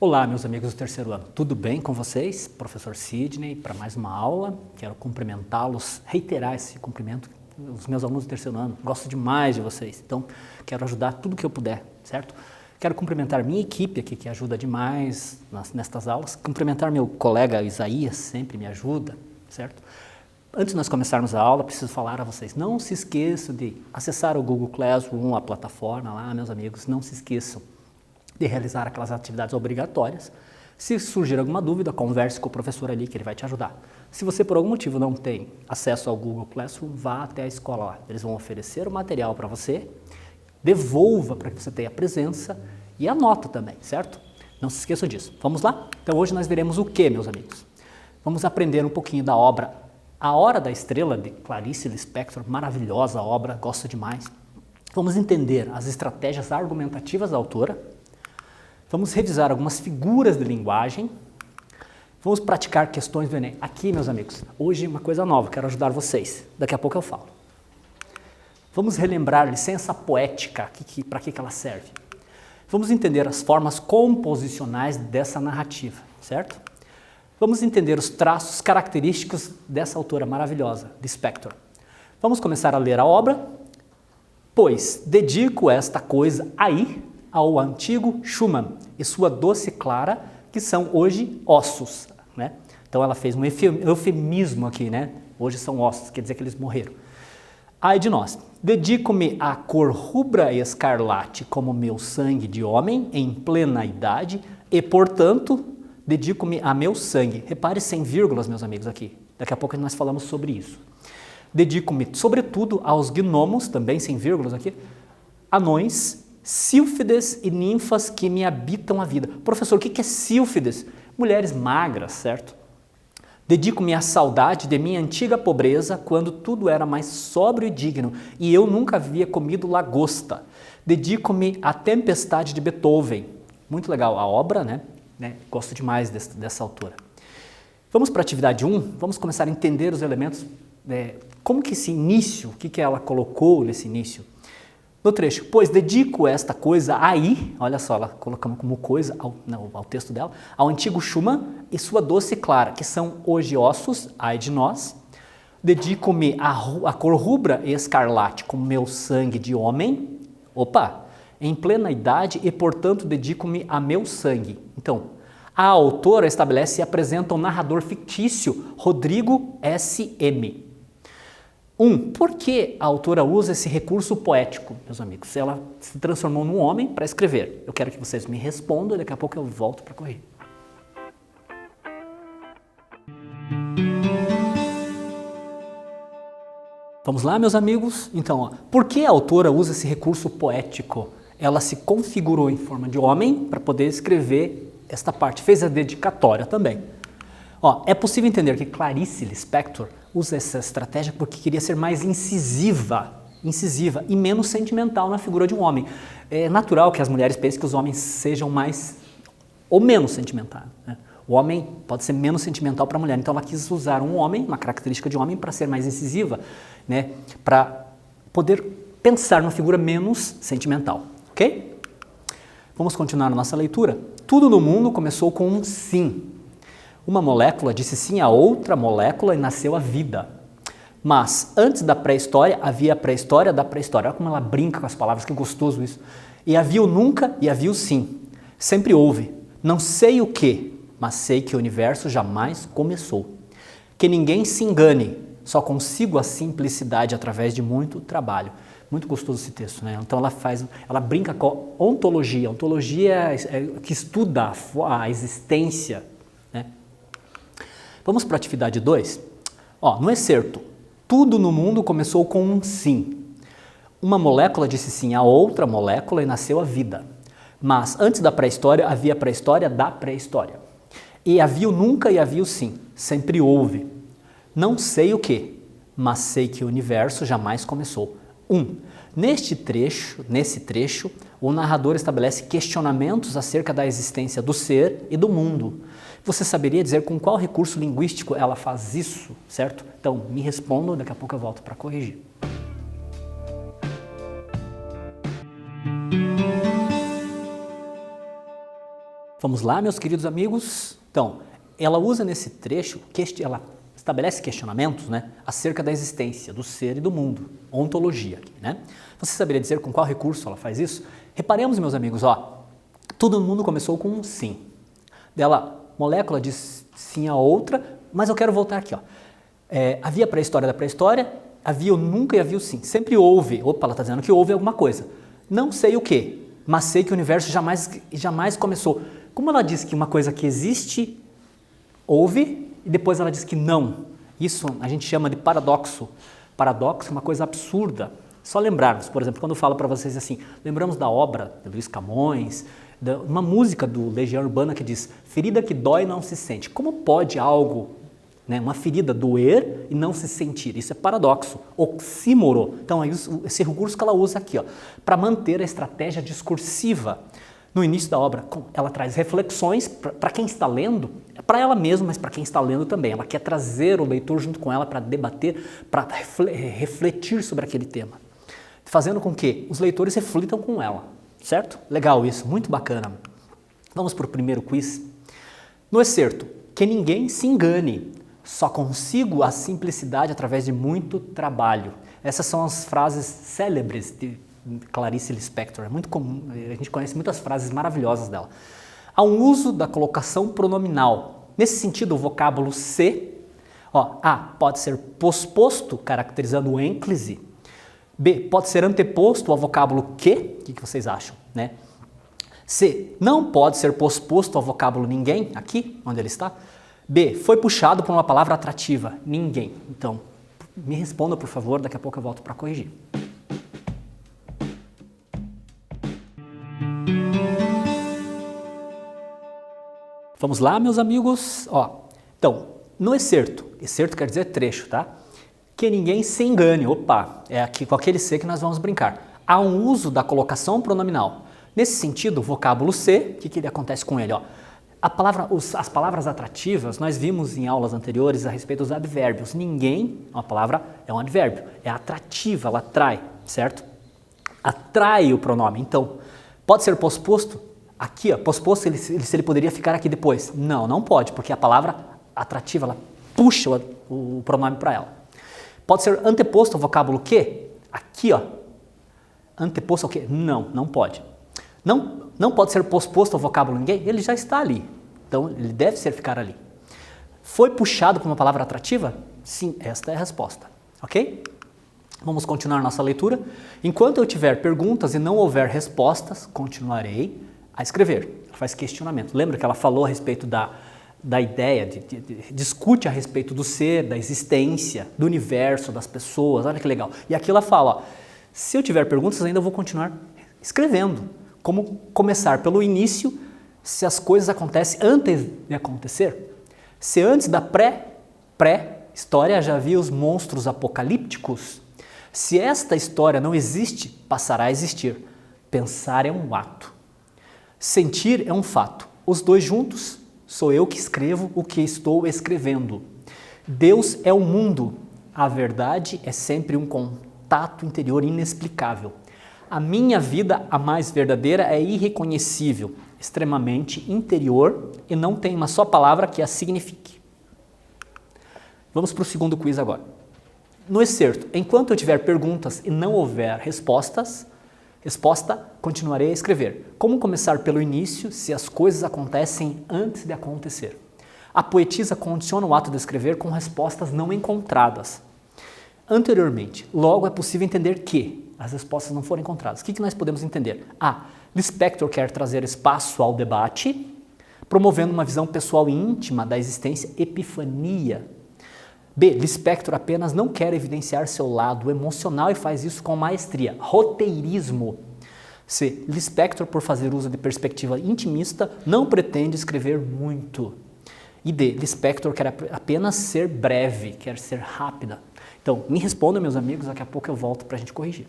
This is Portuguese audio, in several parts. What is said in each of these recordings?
Olá, meus amigos do terceiro ano, tudo bem com vocês? Professor Sidney, para mais uma aula. Quero cumprimentá-los, reiterar esse cumprimento. Os meus alunos do terceiro ano, gosto demais de vocês, então quero ajudar tudo que eu puder, certo? Quero cumprimentar minha equipe aqui, que ajuda demais nestas aulas. Cumprimentar meu colega Isaías, sempre me ajuda, certo? Antes de nós começarmos a aula, preciso falar a vocês, não se esqueçam de acessar o Google Classroom, a plataforma lá, meus amigos, não se esqueçam de realizar aquelas atividades obrigatórias. Se surgir alguma dúvida, converse com o professor ali que ele vai te ajudar. Se você por algum motivo não tem acesso ao Google Classroom, vá até a escola lá. Eles vão oferecer o material para você, devolva para que você tenha presença e anota também, certo? Não se esqueça disso. Vamos lá? Então hoje nós veremos o que, meus amigos? Vamos aprender um pouquinho da obra A Hora da Estrela, de Clarice Lispector, maravilhosa obra, gosto demais. Vamos entender as estratégias argumentativas da autora. Vamos revisar algumas figuras de linguagem. Vamos praticar questões do Enem. Aqui, meus amigos, hoje uma coisa nova, quero ajudar vocês. Daqui a pouco eu falo. Vamos relembrar a licença poética, para que ela serve. Vamos entender as formas composicionais dessa narrativa, certo? Vamos entender os traços característicos dessa autora maravilhosa, Lispector. Vamos começar a ler a obra, pois dedico esta coisa aí ao antigo Schumann e sua doce Clara, que são hoje ossos, né? Então ela fez um eufemismo aqui, né? Hoje são ossos, quer dizer que eles morreram. Ai de nós, dedico-me à cor rubra e escarlate como meu sangue de homem em plena idade e, portanto, dedico-me a meu sangue. Repare sem vírgulas, meus amigos, aqui. Daqui a pouco nós falamos sobre isso. Dedico-me, sobretudo, aos gnomos, também sem vírgulas aqui, anões, sílfides e ninfas que me habitam a vida. Professor, o que é sílfides? Mulheres magras, certo? Dedico-me à saudade de minha antiga pobreza, quando tudo era mais sóbrio e digno, e eu nunca havia comido lagosta. Dedico-me à Tempestade de Beethoven. Muito legal a obra, né? Gosto demais dessa autora. Vamos para a atividade 1, vamos começar a entender os elementos, como que esse início, o que ela colocou nesse início. No trecho, pois dedico esta coisa aí, olha só, ela colocamos como coisa ao texto dela, ao antigo Schumann e sua doce Clara, que são hoje ossos, ai de nós. Dedico-me à cor rubra e escarlate como meu sangue de homem, em plena idade e, portanto, dedico-me a meu sangue. Então, a autora estabelece e apresenta um narrador fictício, Rodrigo S.M. Por que a autora usa esse recurso poético, meus amigos? Ela se transformou num homem para escrever. Eu quero que vocês me respondam e daqui a pouco eu volto para corrigir. Vamos lá, meus amigos? Então, por que a autora usa esse recurso poético? Ela se configurou em forma de homem para poder escrever esta parte. Fez a dedicatória também. É possível entender que Clarice Lispector usa essa estratégia porque queria ser mais incisiva e menos sentimental na figura de um homem. É natural que as mulheres pensem que os homens sejam mais ou menos sentimentais, né? O homem pode ser menos sentimental para a mulher, então ela quis usar um homem, uma característica de homem, para ser mais incisiva, né? Para poder pensar numa figura menos sentimental, ok? Vamos continuar a nossa leitura. Tudo no mundo começou com um sim. Uma molécula disse sim a outra molécula e nasceu a vida. Mas antes da pré-história, havia a pré-história da pré-história. Olha como ela brinca com as palavras, que gostoso isso. E havia o nunca e havia o sim. Sempre houve. Não sei o que, mas sei que o universo jamais começou. Que ninguém se engane, só consigo a simplicidade através de muito trabalho. Muito gostoso esse texto, né? Então ela brinca com a ontologia. A ontologia é que estuda a existência, né? Vamos para a atividade 2? No excerto, tudo no mundo começou com um sim. Uma molécula disse sim a outra molécula e nasceu a vida. Mas antes da pré-história, havia a pré-história da pré-história. E havia o nunca e havia o sim. Sempre houve. Não sei o que, mas sei que o universo jamais começou. Nesse trecho, o narrador estabelece questionamentos acerca da existência do ser e do mundo. Você saberia dizer com qual recurso linguístico ela faz isso, certo? Então, me respondam, daqui a pouco eu volto para corrigir. Vamos lá, meus queridos amigos? Então, ela usa nesse trecho, ela estabelece questionamentos, né, acerca da existência, do ser e do mundo, ontologia, né? Você saberia dizer com qual recurso ela faz isso? Reparemos, meus amigos, ó, todo mundo começou com um sim. Dela, molécula diz sim a outra, mas eu quero voltar aqui, ó. Havia pré-história da pré-história, havia o nunca e havia o sim. Sempre houve, opa, ela está dizendo que houve alguma coisa. Não sei o que, mas sei que o universo jamais começou. Como ela diz que uma coisa que existe, houve, e depois ela diz que não. Isso a gente chama de paradoxo. Paradoxo é uma coisa absurda. Só lembrarmos, por exemplo, quando eu falo para vocês assim, lembramos da obra de Luiz Camões, uma música do Legião Urbana que diz, ferida que dói não se sente. Como pode algo, né, uma ferida doer e não se sentir? Isso é paradoxo, oxímoro. Então é esse recurso que ela usa aqui, para manter a estratégia discursiva. No início da obra, ela traz reflexões para quem está lendo, para ela mesma, mas para quem está lendo também. Ela quer trazer o leitor junto com ela para debater, para refletir sobre aquele tema, fazendo com que os leitores reflitam com ela, certo? Legal isso, muito bacana. Vamos para o primeiro quiz. No excerto, que ninguém se engane, só consigo a simplicidade através de muito trabalho. Essas são as frases célebres de Clarice Lispector, é muito comum, a gente conhece muitas frases maravilhosas dela. Há um uso da colocação pronominal. Nesse sentido, o vocábulo se, A pode ser posposto, caracterizando o ênclise. B pode ser anteposto ao vocábulo que. O que vocês acham, né? C não pode ser posposto ao vocábulo ninguém, aqui, onde ele está. B foi puxado por uma palavra atrativa, ninguém. Então, me responda, por favor, daqui a pouco eu volto para corrigir. Vamos lá, meus amigos? Então, no excerto quer dizer trecho, tá? Que ninguém se engane. Opa, é aqui com aquele C que nós vamos brincar. Há um uso da colocação pronominal. Nesse sentido, o vocábulo se, o que ele acontece com ele? As palavras atrativas, nós vimos em aulas anteriores a respeito dos advérbios. Ninguém, uma palavra é um advérbio, é atrativa, ela atrai, certo? Atrai o pronome. Então, pode ser posposto? Aqui, posposto, se ele poderia ficar aqui depois. Não, não pode, porque a palavra atrativa, ela puxa o pronome para ela. Pode ser anteposto ao vocábulo que? Aqui, anteposto ao que? Não, não pode. Não pode ser posposto ao vocábulo ninguém? Ele já está ali, então ele deve ficar ali. Foi puxado por uma palavra atrativa? Sim, esta é a resposta, ok? Vamos continuar nossa leitura. Enquanto eu tiver perguntas e não houver respostas, continuarei a escrever. Ela faz questionamento. Lembra que ela falou a respeito da ideia, discute a respeito do ser, da existência, do universo, das pessoas. Olha que legal. E aqui ela fala, se eu tiver perguntas, ainda vou continuar escrevendo. Como começar pelo início, se as coisas acontecem antes de acontecer. Se antes da pré-história já havia os monstros apocalípticos, se esta história não existe, passará a existir. Pensar é um ato. Sentir é um fato. Os dois juntos, sou eu que escrevo o que estou escrevendo. Deus é o mundo. A verdade é sempre um contato interior inexplicável. A minha vida, a mais verdadeira, é irreconhecível, extremamente interior e não tem uma só palavra que a signifique. Vamos para o segundo quiz agora. No excerto, enquanto eu tiver perguntas e não houver resposta, continuarei a escrever. Como começar pelo início se as coisas acontecem antes de acontecer? A poetisa condiciona o ato de escrever com respostas não encontradas anteriormente. Logo, é possível entender que as respostas não foram encontradas. O que nós podemos entender? A. Lispector quer trazer espaço ao debate, promovendo uma visão pessoal e íntima da existência, epifania. B. Lispector apenas não quer evidenciar seu lado emocional e faz isso com maestria, roteirismo. C. Lispector, por fazer uso de perspectiva intimista, não pretende escrever muito. E D. Lispector quer apenas ser breve, quer ser rápida. Então, me respondam, meus amigos, daqui a pouco eu volto para a gente corrigir.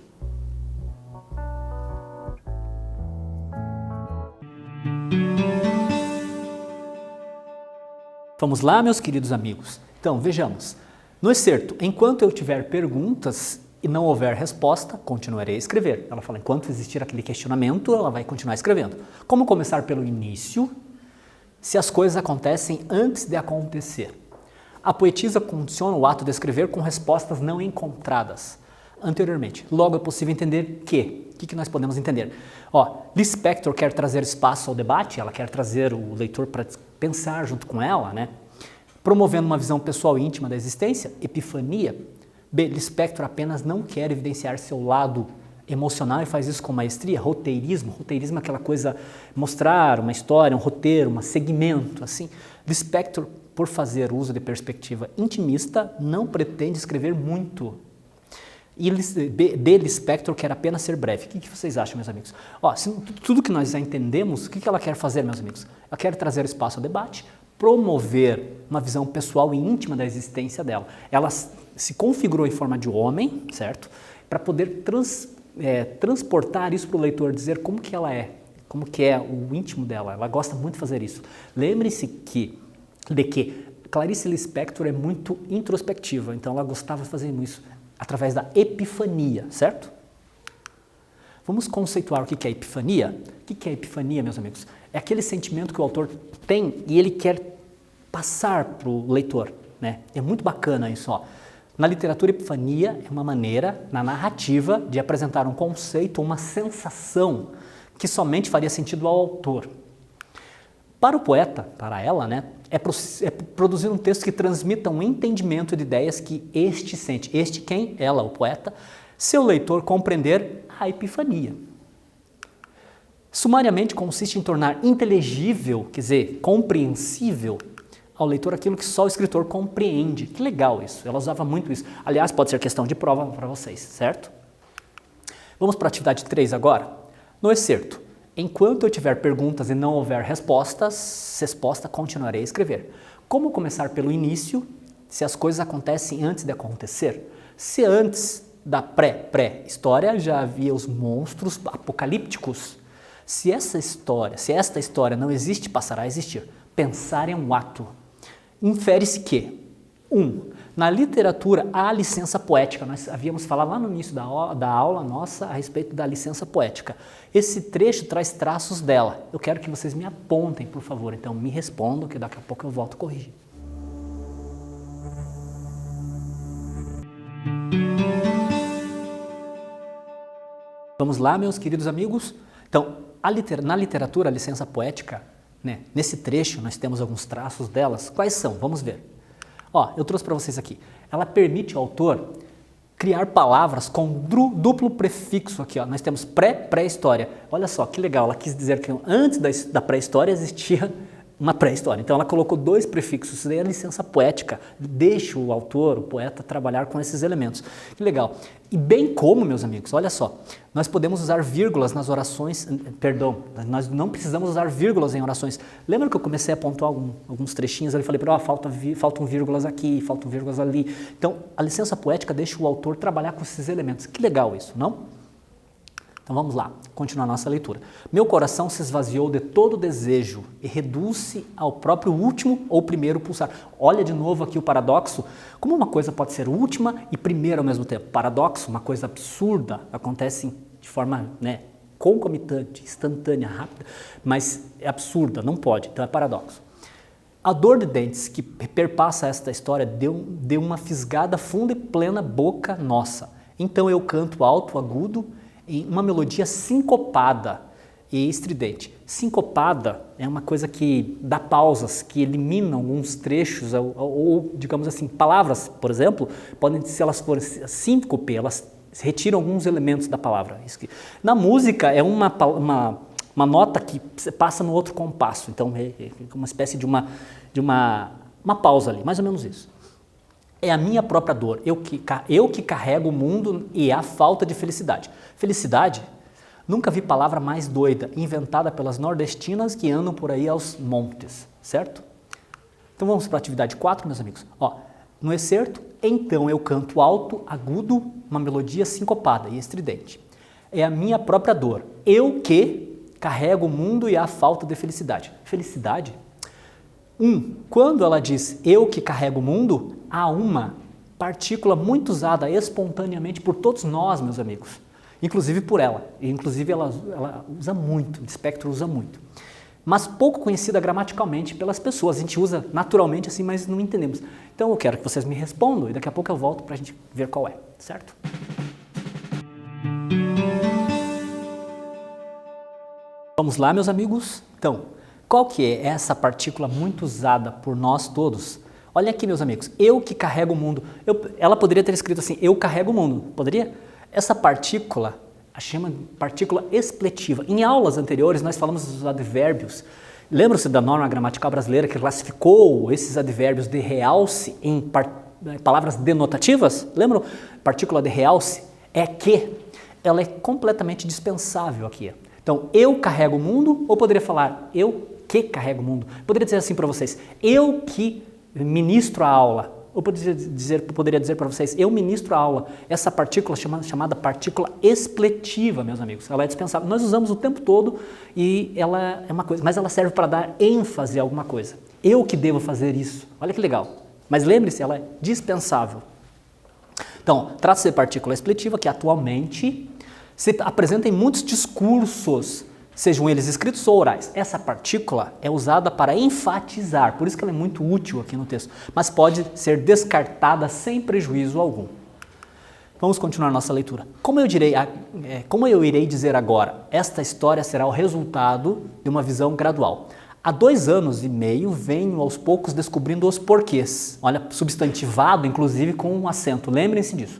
Vamos lá, meus queridos amigos. Então, vejamos. No excerto, enquanto eu tiver perguntas e não houver resposta, continuarei a escrever. Ela fala, enquanto existir aquele questionamento, ela vai continuar escrevendo. Como começar pelo início? se as coisas acontecem antes de acontecer. A poetisa condiciona o ato de escrever com respostas não encontradas anteriormente. Logo é possível entender que... O que nós podemos entender? Lispector quer trazer espaço ao debate, ela quer trazer o leitor para pensar junto com ela, né? Promovendo uma visão pessoal e íntima da existência, epifania. B. Lispector apenas não quer evidenciar seu lado emocional e faz isso com maestria. Roteirismo. Roteirismo é aquela coisa, mostrar uma história, um roteiro, um segmento, assim. Lispector, por fazer uso de perspectiva intimista, não pretende escrever muito. E D. Lispector quer apenas ser breve. O que vocês acham, meus amigos? Tudo que nós já entendemos, o que ela quer fazer, meus amigos? Ela quer trazer espaço ao debate, promover uma visão pessoal e íntima da existência dela. Ela se configurou em forma de homem, certo? Para poder transportar isso para o leitor, dizer como que ela é, como que é o íntimo dela. Ela gosta muito de fazer isso. Lembre-se de que Clarice Lispector é muito introspectiva, então ela gostava de fazer isso através da epifania, certo? Vamos conceituar o que é epifania? O que é epifania, meus amigos? É aquele sentimento que o autor tem e ele quer passar para o leitor, né? É muito bacana isso, Na literatura, epifania é uma maneira, na narrativa, de apresentar um conceito, uma sensação que somente faria sentido ao autor. Para o poeta, para ela, né, é produzir um texto que transmita um entendimento de ideias que este sente. Este quem? Ela, o poeta. Seu leitor compreender a epifania. Sumariamente, consiste em tornar inteligível, quer dizer, compreensível ao leitor aquilo que só o escritor compreende. Que legal isso, ela usava muito isso. Aliás, pode ser questão de prova para vocês, certo? Vamos para a atividade 3 agora? No excerto. Enquanto eu tiver perguntas e não houver resposta, continuarei a escrever. Como começar pelo início, se as coisas acontecem antes de acontecer? Se antes da pré-história já havia os monstros apocalípticos, se esta história não existe, passará a existir. Pensar é um ato. Infere-se que, 1. Na literatura há licença poética. Nós havíamos falado lá no início da aula nossa a respeito da licença poética. Esse trecho traz traços dela. Eu quero que vocês me apontem, por favor. Então me respondam, que daqui a pouco eu volto a corrigir. Vamos lá, meus queridos amigos? Então, na literatura, a licença poética, né, nesse trecho nós temos alguns traços delas. Quais são? Vamos ver. Eu trouxe para vocês aqui. Ela permite ao autor criar palavras com duplo prefixo aqui. Nós temos pré-história. Olha só, que legal. Ela quis dizer que antes da pré-história existia uma pré-história. Então ela colocou 2 prefixos. Isso daí é a licença poética. Deixa o autor, o poeta, trabalhar com esses elementos. Que legal. E bem como, meus amigos, olha só, nós podemos usar vírgulas nas orações, nós não precisamos usar vírgulas em orações. Lembra que eu comecei a pontuar alguns trechinhos ali, falei, faltam vírgulas aqui, faltam vírgulas ali. Então, a licença poética deixa o autor trabalhar com esses elementos. Que legal isso, não? Então vamos lá, continuar a nossa leitura. Meu coração se esvaziou de todo desejo e reduz-se ao próprio último ou primeiro pulsar. Olha de novo aqui o paradoxo. Como uma coisa pode ser última e primeira ao mesmo tempo? Paradoxo, uma coisa absurda, acontece de forma concomitante, instantânea, rápida, mas é absurda, não pode, então é paradoxo. A dor de dentes que perpassa esta história deu uma fisgada funda e plena boca nossa. Então eu canto alto, agudo, em uma melodia sincopada e estridente. Sincopada é uma coisa que dá pausas, que elimina alguns trechos, ou digamos assim, palavras, por exemplo, podem, se elas forem síncope, elas retiram alguns elementos da palavra. Na música é uma nota que passa no outro compasso, então é uma espécie de uma pausa ali, mais ou menos isso. É a minha própria dor, eu que carrego o mundo e a falta de felicidade. Felicidade? Nunca vi palavra mais doida, inventada pelas nordestinas que andam por aí aos montes, certo? Então vamos para a atividade 4, meus amigos. No excerto, então eu canto alto, agudo, uma melodia sincopada e estridente. É a minha própria dor, eu que carrego o mundo e a falta de felicidade. Felicidade? Quando ela diz eu que carrego o mundo, há uma partícula muito usada espontaneamente por todos nós, meus amigos, inclusive por ela. Inclusive ela usa muito, Lispector usa muito. mas pouco conhecida gramaticalmente pelas pessoas. A gente usa naturalmente assim, mas não entendemos. Então eu quero que vocês me respondam e daqui a pouco eu volto para a gente ver qual é, certo? Vamos lá, meus amigos? Então, qual que é essa partícula muito usada por nós todos? Olha aqui, meus amigos, eu que carrego o mundo. Ela poderia ter escrito assim, eu carrego o mundo, poderia? Essa partícula a chama de partícula expletiva. Em aulas anteriores nós falamos dos advérbios. Lembram-se da norma gramatical brasileira que classificou esses advérbios de realce em palavras denotativas? Lembram? Partícula de realce é que. Ela é completamente dispensável aqui. Então, eu carrego o mundo, ou poderia falar, eu que carrego o mundo. Poderia dizer assim para vocês, eu que ministro a aula. Ou poderia dizer para vocês, eu ministro a aula. Essa partícula chamada partícula expletiva, meus amigos, ela é dispensável. Nós usamos o tempo todo e ela é uma coisa, mas ela serve para dar ênfase a alguma coisa. Eu que devo fazer isso. Olha que legal. Mas lembre-se, ela é dispensável. Então, trata-se de partícula expletiva que atualmente se apresenta em muitos discursos, sejam eles escritos ou orais. Essa partícula é usada para enfatizar, por isso que ela é muito útil aqui no texto, mas pode ser descartada sem prejuízo algum. Vamos continuar nossa leitura. Como eu irei dizer agora, esta história será o resultado de uma visão gradual. Há 2 anos e meio venho aos poucos descobrindo os porquês. Olha, substantivado, inclusive com um acento, lembrem-se disso.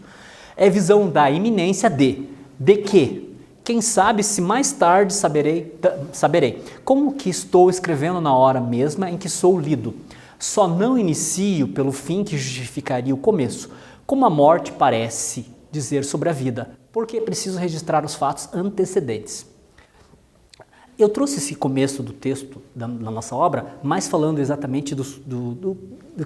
É visão da iminência de que? Quem sabe se mais tarde saberei. Como que estou escrevendo na hora mesma em que sou lido? Só não inicio pelo fim que justificaria o começo, como a morte parece dizer sobre a vida, porque preciso registrar os fatos antecedentes. Eu trouxe esse começo do texto da nossa obra, mais falando exatamente do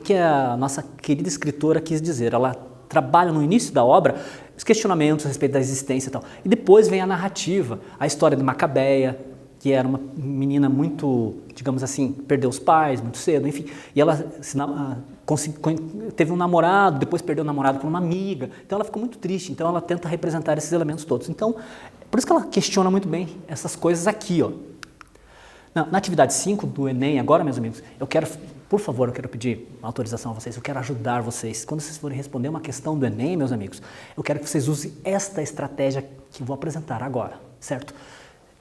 que a nossa querida escritora quis dizer. Ela trabalha no início da obra os questionamentos a respeito da existência e tal. E depois vem a narrativa, a história de Macabeia, que era uma menina muito, digamos assim, perdeu os pais muito cedo, enfim. E ela teve um namorado, depois perdeu o namorado por uma amiga. Então ela ficou muito triste, então ela tenta representar esses elementos todos. Então, por isso que ela questiona muito bem essas coisas aqui, ó. Na atividade 5 do Enem, agora, meus amigos, por favor, eu quero pedir autorização a vocês, eu quero ajudar vocês. Quando vocês forem responder uma questão do Enem, meus amigos, eu quero que vocês usem esta estratégia que eu vou apresentar agora, certo?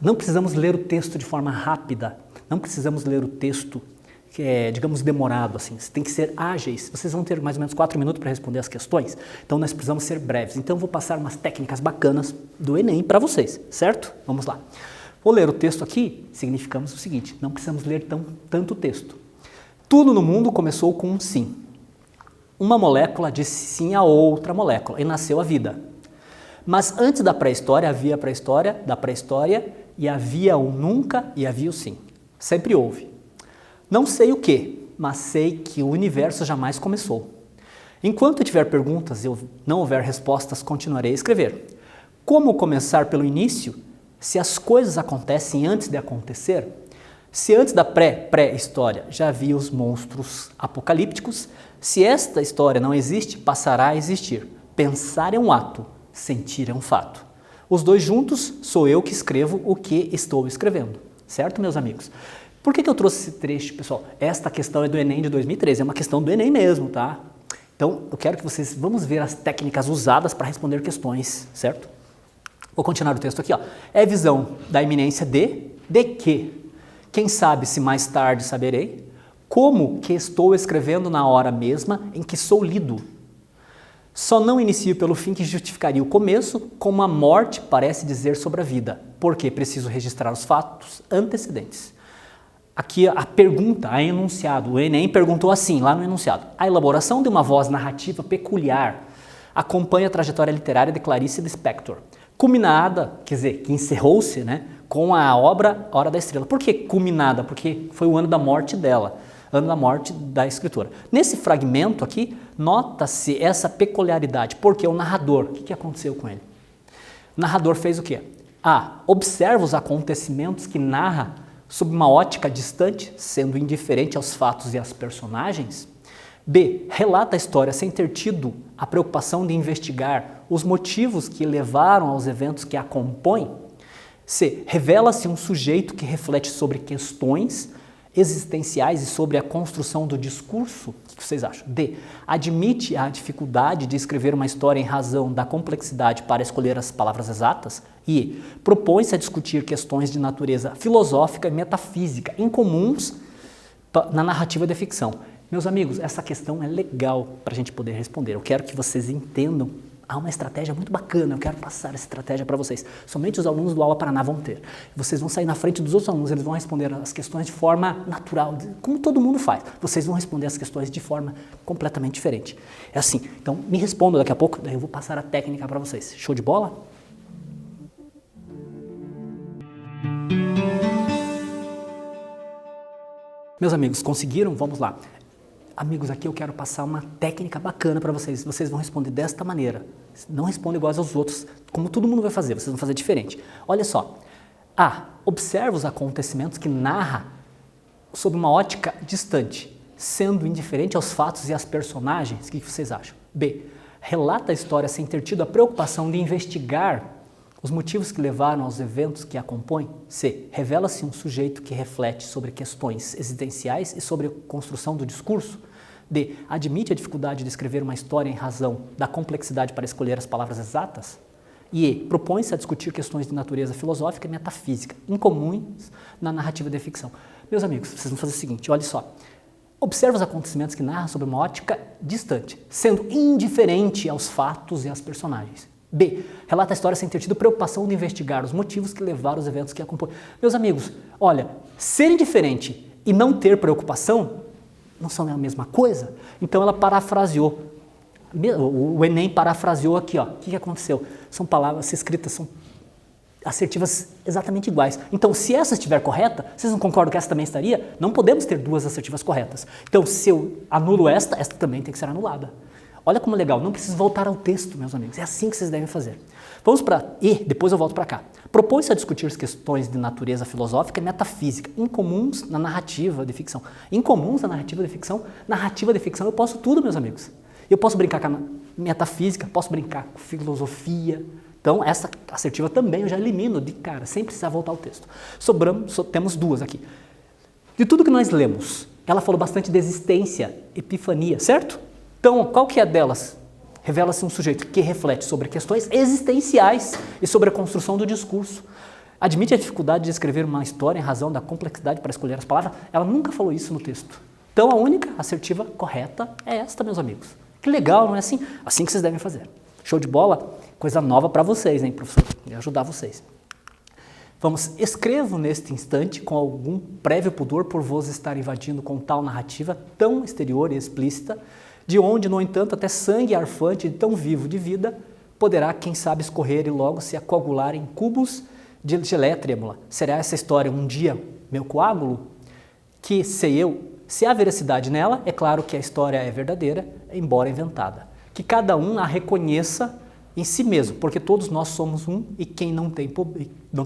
Não precisamos ler o texto de forma rápida, não precisamos ler o texto que é, digamos, demorado, assim, tem que ser ágeis. Vocês vão ter mais ou menos 4 minutos para responder as questões, então nós precisamos ser breves. Então eu vou passar umas técnicas bacanas do Enem para vocês, certo? Vamos lá. Vou ler o texto aqui, significamos o seguinte, não precisamos ler tanto texto. Tudo no mundo começou com um sim. Uma molécula disse sim a outra molécula e nasceu a vida. Mas antes da pré-história havia a pré-história da pré-história e havia o nunca e havia o sim. Sempre houve. Não sei o que, mas sei que o universo jamais começou. Enquanto tiver perguntas e não houver respostas, continuarei a escrever. Como começar pelo início? Se as coisas acontecem antes de acontecer, se antes da pré-história já havia os monstros apocalípticos, se esta história não existe, passará a existir. Pensar é um ato, sentir é um fato. Os dois juntos sou eu que escrevo o que estou escrevendo. Certo, meus amigos? Por que eu trouxe esse trecho, pessoal? Esta questão é do Enem de 2013, é uma questão do Enem mesmo, tá? Então, eu quero que vocês, vamos ver as técnicas usadas para responder questões, certo? Vou continuar o texto aqui, ó. É visão da iminência de que? Quem sabe se mais tarde saberei? Como que estou escrevendo na hora mesma em que sou lido? Só não inicio pelo fim que justificaria o começo, como a morte parece dizer sobre a vida, porque preciso registrar os fatos antecedentes. Aqui a pergunta, a enunciado, o Enem perguntou assim, lá no enunciado. A elaboração de uma voz narrativa peculiar acompanha a trajetória literária de Clarice Lispector, culminada, quer dizer, que encerrou-se, né, com a obra Hora da Estrela. Por que culminada? Porque foi o ano da morte dela, ano da morte da escritora. Nesse fragmento aqui, nota-se essa peculiaridade, porque o narrador, o que aconteceu com ele? O narrador fez o quê? A. Observa os acontecimentos que narra sob uma ótica distante, sendo indiferente aos fatos e às personagens. B. Relata a história sem ter tido a preocupação de investigar os motivos que levaram aos eventos que a compõem. C. Revela-se um sujeito que reflete sobre questões existenciais e sobre a construção do discurso? O que vocês acham? D. Admite a dificuldade de escrever uma história em razão da complexidade para escolher as palavras exatas? E. Propõe-se a discutir questões de natureza filosófica e metafísica incomuns na narrativa de ficção. Meus amigos, essa questão é legal para a gente poder responder. Eu quero que vocês entendam. Há uma estratégia muito bacana, eu quero passar essa estratégia para vocês. Somente os alunos do Aula Paraná vão ter. Vocês vão sair na frente dos outros alunos, eles vão responder as questões de forma natural, como todo mundo faz. Vocês vão responder as questões de forma completamente diferente. É assim, então me respondam daqui a pouco, daí eu vou passar a técnica para vocês. Show de bola? Meus amigos, conseguiram? Vamos lá. Amigos, aqui eu quero passar uma técnica bacana para vocês. Vocês vão responder desta maneira. Não respondem iguais aos outros, como todo mundo vai fazer. Vocês vão fazer diferente. Olha só. A. Observa os acontecimentos que narra sob uma ótica distante, sendo indiferente aos fatos e às personagens. O que vocês acham? B. Relata a história sem ter tido a preocupação de investigar os motivos que levaram aos eventos que a compõem. C. Revela-se um sujeito que reflete sobre questões existenciais e sobre a construção do discurso. D. Admite a dificuldade de escrever uma história em razão da complexidade para escolher as palavras exatas. E. E. Propõe-se a discutir questões de natureza filosófica e metafísica, incomuns na narrativa de ficção. Meus amigos, vocês vão fazer o seguinte, olha só. Observa os acontecimentos que narram sobre uma ótica distante, sendo indiferente aos fatos e às personagens. B. Relata a história sem ter tido preocupação de investigar os motivos que levaram os eventos que a compõem. Meus amigos, olha, ser indiferente e não ter preocupação não são a mesma coisa? Então ela parafraseou. O Enem parafraseou aqui, ó. O que aconteceu? São palavras escritas, são assertivas exatamente iguais. Então, se essa estiver correta, vocês não concordam que essa também estaria? Não podemos ter duas assertivas corretas. Então, se eu anulo esta também tem que ser anulada. Olha como é legal, não preciso voltar ao texto, meus amigos. É assim que vocês devem fazer. Vamos para E, depois eu volto para cá. Propõe-se a discutir as questões de natureza filosófica e metafísica, incomuns na narrativa de ficção. Incomuns na narrativa de ficção? Narrativa de ficção eu posso tudo, meus amigos. Eu posso brincar com a metafísica, posso brincar com filosofia. Então, essa assertiva também eu já elimino de cara, sem precisar voltar ao texto. Temos duas aqui. De tudo que nós lemos, ela falou bastante de existência, epifania, certo? Então, qual que é delas? Revela-se um sujeito que reflete sobre questões existenciais e sobre a construção do discurso. Admite a dificuldade de escrever uma história em razão da complexidade para escolher as palavras. Ela nunca falou isso no texto. Então, a única assertiva correta é esta, meus amigos. Que legal, não é assim? Assim que vocês devem fazer. Show de bola? Coisa nova para vocês, hein, professor? Vou ajudar vocês. Vamos, escrevo neste instante com algum prévio pudor por vos estar invadindo com tal narrativa tão exterior e explícita, de onde, no entanto, até sangue arfante de tão vivo de vida, poderá, quem sabe, escorrer e logo se coagular em cubos de gelé trêmula. Será essa história um dia meu coágulo? Que, sei eu, se há veracidade nela, é claro que a história é verdadeira, embora inventada. Que cada um a reconheça em si mesmo, porque todos nós somos um, e quem não tem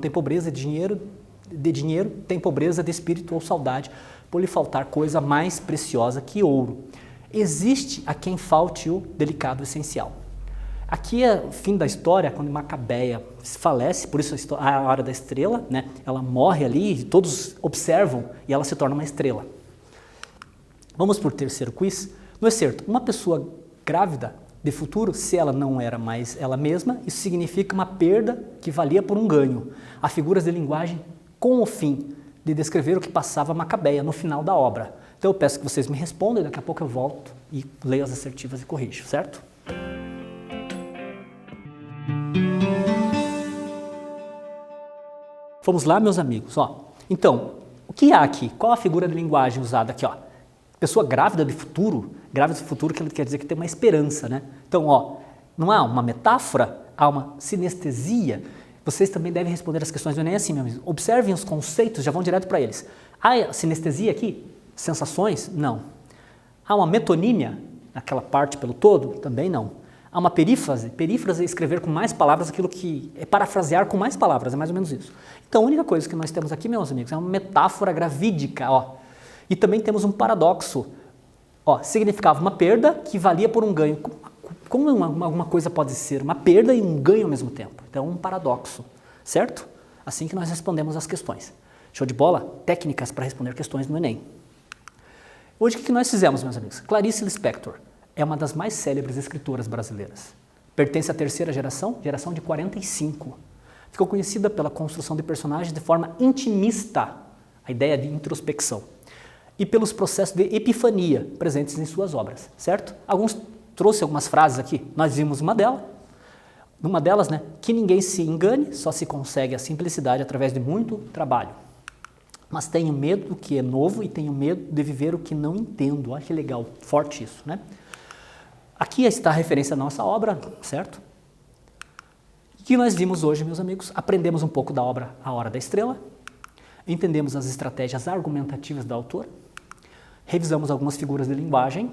pobreza de dinheiro, tem pobreza de espírito ou saudade, por lhe faltar coisa mais preciosa que ouro. Existe a quem falte o delicado essencial. Aqui é o fim da história, quando Macabeia falece, por isso a hora da estrela, né? Ela morre ali, todos observam e ela se torna uma estrela. Vamos para o terceiro quiz. No excerto, uma pessoa grávida de futuro, se ela não era mais ela mesma, isso significa uma perda que valia por um ganho. Há figuras de linguagem com o fim de descrever o que passava Macabeia no final da obra. Então eu peço que vocês me respondam e daqui a pouco eu volto e leio as assertivas e corrijo, certo? Vamos lá, meus amigos. Ó. Então, o que há aqui? Qual a figura de linguagem usada aqui? Ó? Pessoa grávida de futuro. Grávida de futuro quer dizer que tem uma esperança, né? Então, ó, não há uma metáfora, há uma sinestesia. Vocês também devem responder as questões do Enem assim, meu amigo. Observem os conceitos, já vão direto para eles. Há sinestesia aqui? Sensações? Não. Há uma metonímia, aquela parte pelo todo? Também não. Há uma perífrase? Perífrase é escrever com mais palavras aquilo que é parafrasear com mais palavras, é mais ou menos isso. Então, a única coisa que nós temos aqui, meus amigos, é uma metáfora gravídica, ó. E também temos um paradoxo. Ó, significava uma perda que valia por um ganho. Como alguma coisa pode ser uma perda e um ganho ao mesmo tempo? Então, um paradoxo, certo? assim que nós respondemos as questões. Show de bola? Técnicas para responder questões no Enem. Hoje o que nós fizemos, meus amigos? Clarice Lispector é uma das mais célebres escritoras brasileiras. Pertence à terceira geração de 45. Ficou conhecida pela construção de personagens de forma intimista, a ideia de introspecção, e pelos processos de epifania presentes em suas obras, certo? Trouxe algumas frases aqui, nós vimos uma delas, né, que ninguém se engane, só se consegue a simplicidade através de muito trabalho. Mas tenho medo do que é novo e tenho medo de viver o que não entendo. Olha que legal, forte isso, né? Aqui está a referência à nossa obra, certo? O que nós vimos hoje, meus amigos? Aprendemos um pouco da obra A Hora da Estrela, entendemos as estratégias argumentativas da autora, revisamos algumas figuras de linguagem,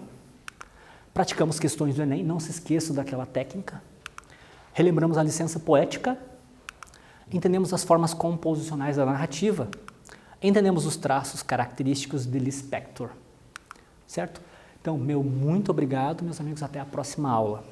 praticamos questões do Enem, não se esqueça daquela técnica, relembramos a licença poética, entendemos as formas composicionais da narrativa, entendemos os traços característicos de Lispector, certo? Então, meu muito obrigado, meus amigos, até a próxima aula.